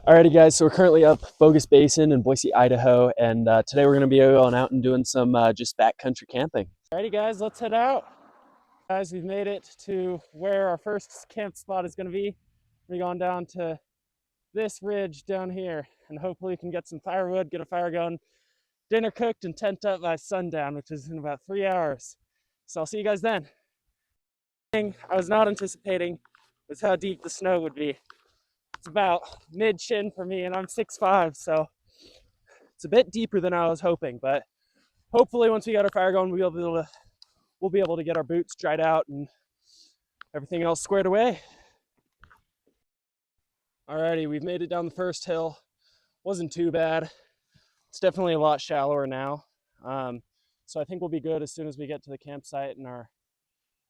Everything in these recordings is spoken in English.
Alrighty, guys. So we're currently up Bogus Basin in Boise, Idaho, and today we're going to be going out and doing some just backcountry camping. Alrighty, guys, let's head out. Guys, we've made it to where our first camp spot is going to be. We're going down to this ridge down here, and hopefully we can get some firewood, get a fire going, dinner cooked, and tent up by sundown, which is in about 3 hours. So I'll see you guys then. I was not anticipating was how deep the snow would be. It's about mid-shin for me, and I'm 6'5", so it's a bit deeper than I was hoping. But hopefully once we got our fire going, we'll be able to get our boots dried out and everything else squared away. Alrighty, we've made it down the first hill. Wasn't too bad. It's definitely a lot shallower now. So I think we'll be good as soon as we get to the campsite and are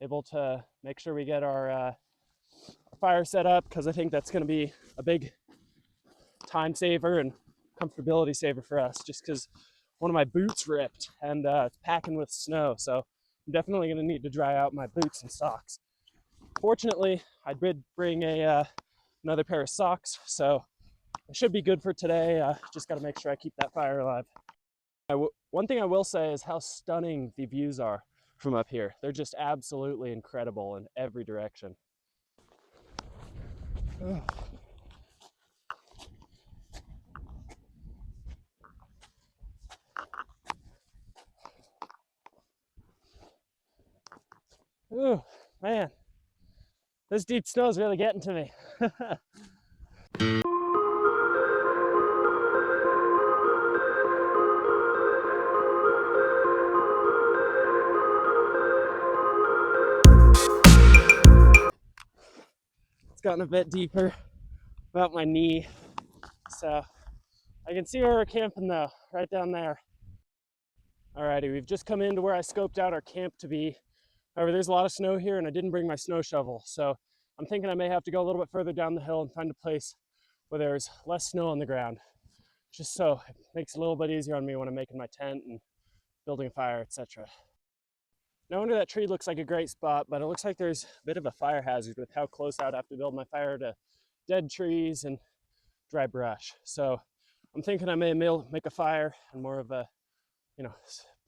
able to make sure we get our fire set up, because I think that's going to be a big time saver and comfortability saver for us, just because one of my boots ripped and it's packing with snow, so I'm definitely going to need to dry out my boots and socks. Fortunately, I did bring another pair of socks, so it should be good for today. Just got to make sure I keep that fire alive. One thing I will say is how stunning the views are from up here. They're just absolutely incredible in every direction. Oh. Ooh, man, this deep snow is really getting to me. It's gotten a bit deeper, about my knee, so I can see where we're camping though, right down there. Alrighty, we've just come into where I scoped out our camp to be. However, there's a lot of snow here and I didn't bring my snow shovel, so I'm thinking I may have to go a little bit further down the hill and find a place where there's less snow on the ground, just so it makes it a little bit easier on me when I'm making my tent and building a fire, etc. Now under that tree looks like a great spot, but it looks like there's a bit of a fire hazard with how close I would have to build my fire to dead trees and dry brush. So I'm thinking I may make a fire and more of a,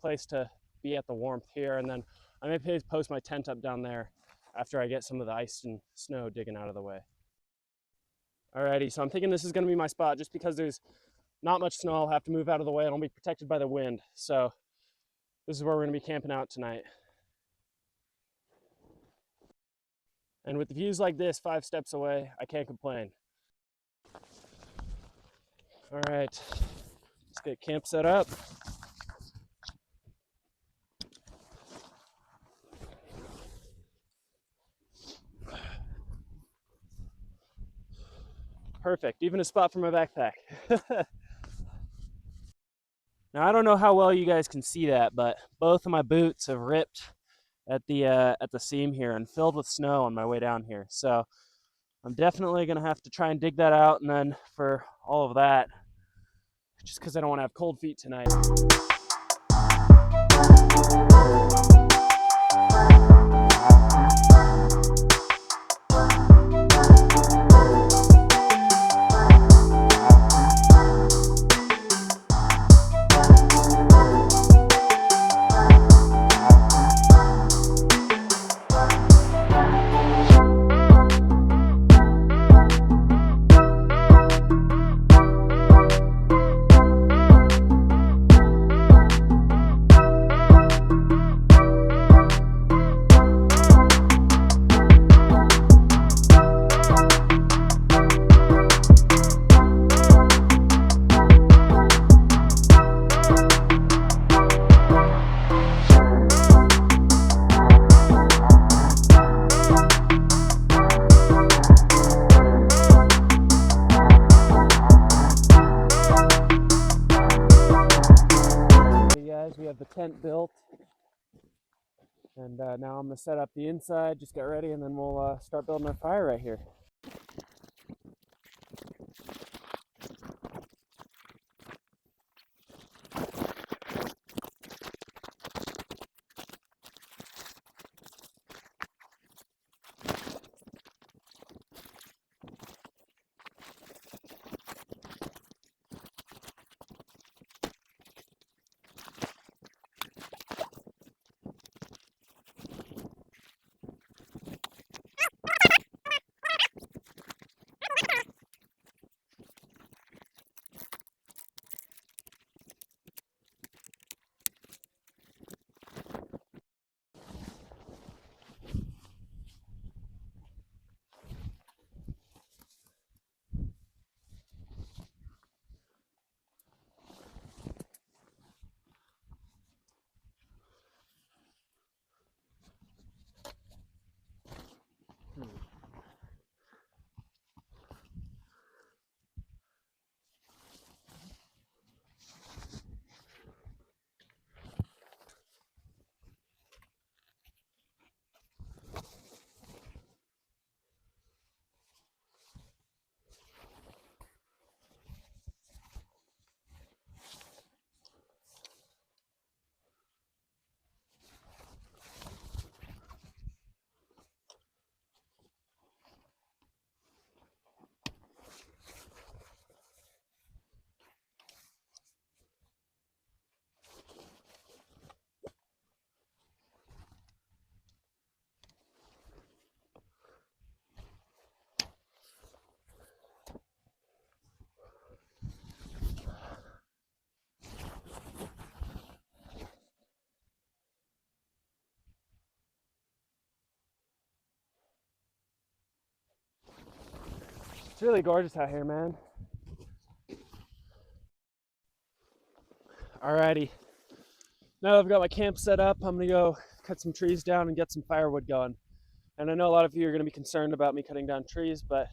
place to be at the warmth here, and then I may post my tent up down there after I get some of the ice and snow digging out of the way. Alrighty, so I'm thinking this is going to be my spot just because there's not much snow. I'll have to move out of the way and I'll be protected by the wind. So this is where we're going to be camping out tonight. And with the views like this 5 steps away, I can't complain. All right, let's get camp set up. Perfect, even a spot for my backpack. Now I don't know how well you guys can see that, but both of my boots have ripped at the seam here and filled with snow on my way down here. So I'm definitely gonna have to try and dig that out, and then for all of that, just because I don't want to have cold feet tonight. We have the tent built, and now I'm gonna set up the inside, just get ready, and then we'll start building our fire right here. really gorgeous out here, man. Alrighty, now that I've got my camp set up, I'm gonna go cut some trees down and get some firewood going. And I know a lot of you are gonna be concerned about me cutting down trees, but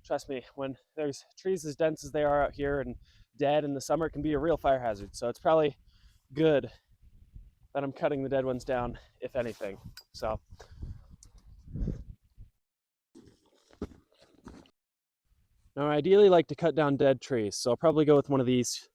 trust me, when there's trees as dense as they are out here and dead in the summer, it can be a real fire hazard. So it's probably good that I'm cutting the dead ones down, if anything. So now I ideally like to cut down dead trees, so I'll probably go with one of these.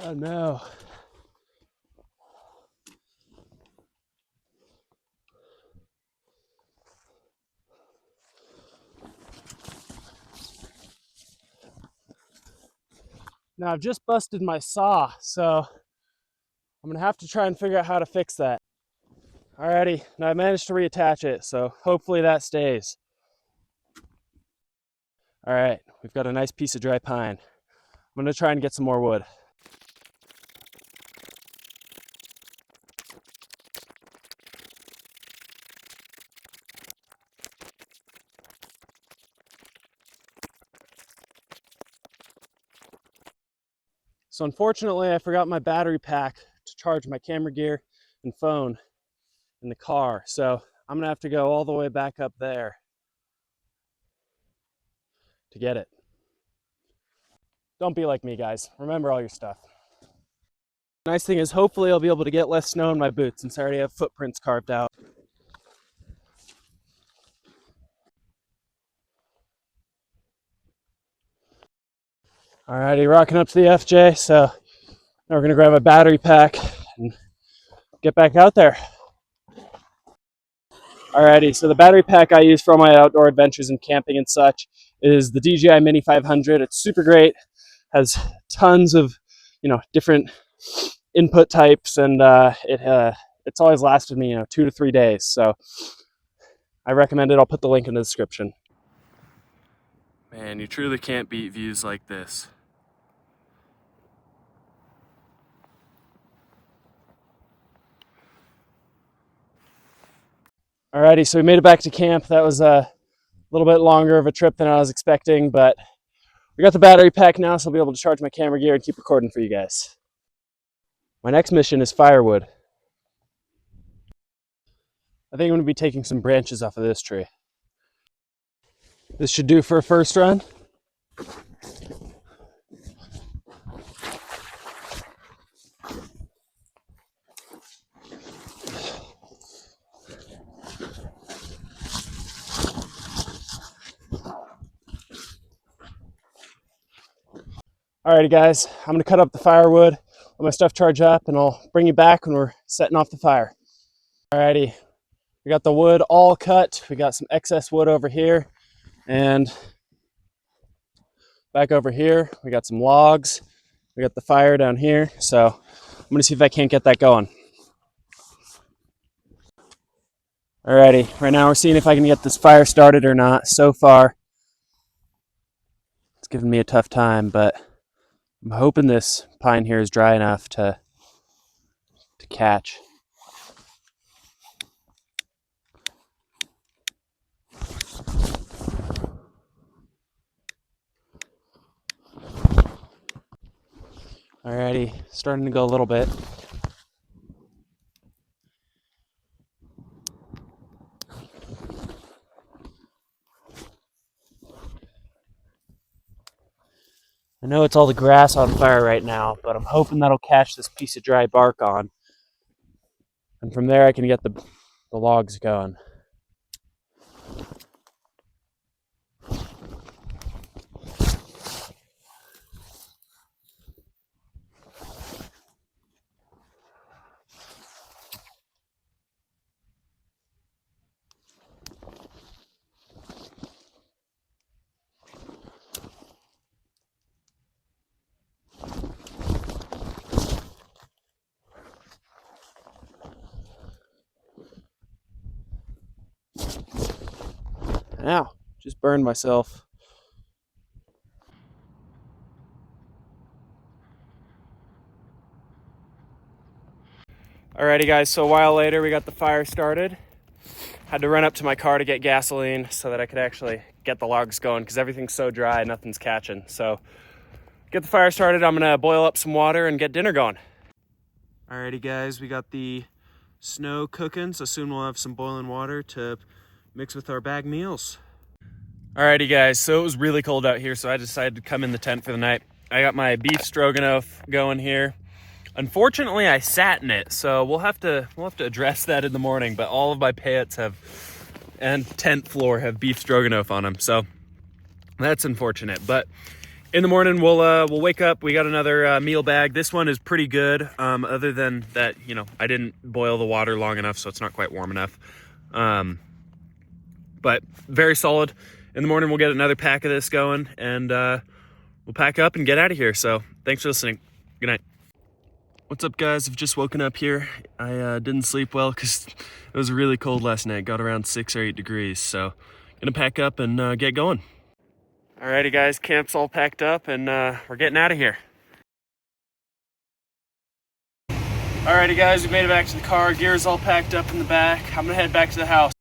Oh no. Now I've just busted my saw, so I'm gonna have to try and figure out how to fix that. Alrighty, now I managed to reattach it, so hopefully that stays. Alright, we've got a nice piece of dry pine. I'm gonna try and get some more wood. So unfortunately, I forgot my battery pack to charge my camera gear and phone in the car. So I'm gonna have to go all the way back up there to get it. Don't be like me, guys. Remember all your stuff. The nice thing is hopefully I'll be able to get less snow in my boots since I already have footprints carved out. Alrighty, rocking up to the FJ. So now we're gonna grab a battery pack and get back out there. Alrighty, so the battery pack I use for all my outdoor adventures and camping and such is the DJI Mini 500. It's super great, has tons of, different input types, and it's always lasted me, 2 to 3 days. So I recommend it. I'll put the link in the description. Man, you truly can't beat views like this. Alrighty, so we made it back to camp. That was a little bit longer of a trip than I was expecting, but we got the battery pack now, so I'll be able to charge my camera gear and keep recording for you guys. My next mission is firewood. I think I'm going to be taking some branches off of this tree. This should do for a first run. Alrighty guys, I'm gonna cut up the firewood, let my stuff charge up, and I'll bring you back when we're setting off the fire. Alrighty, we got the wood all cut. We got some excess wood over here, and back over here, we got some logs. We got the fire down here, so I'm gonna see if I can't get that going. Alrighty, right now we're seeing if I can get this fire started or not. So far, it's giving me a tough time, but I'm hoping this pine here is dry enough to catch. Alrighty, starting to go a little bit. I know it's all the grass on fire right now, but I'm hoping that'll catch this piece of dry bark on. And from there I can get the logs going. Ow, just burned myself. Alrighty guys, so a while later we got the fire started. Had to run up to my car to get gasoline so that I could actually get the logs going because everything's so dry, nothing's catching. So get the fire started, I'm gonna boil up some water and get dinner going. Alrighty guys, we got the snow cooking, so soon we'll have some boiling water to mix with our bag meals. Alrighty guys, so it was really cold out here, so I decided to come in the tent for the night. I got my beef stroganoff going here. Unfortunately, I sat in it, so we'll have to address that in the morning, but all of my payets and tent floor have beef stroganoff on them, so that's unfortunate. But in the morning, we'll wake up. We got another meal bag. This one is pretty good, other than that, you know, I didn't boil the water long enough, so it's not quite warm enough. But very solid. In the morning, we'll get another pack of this going, and we'll pack up and get out of here. So thanks for listening. Good night. What's up guys, I've just woken up here. I didn't sleep well because it was really cold last night. Got around 6 or 8 degrees, so gonna pack up and get going. Alrighty guys, camp's all packed up and we're getting out of here. Alrighty guys, we made it back to the car. Gear's all packed up in the back. I'm gonna head back to the house.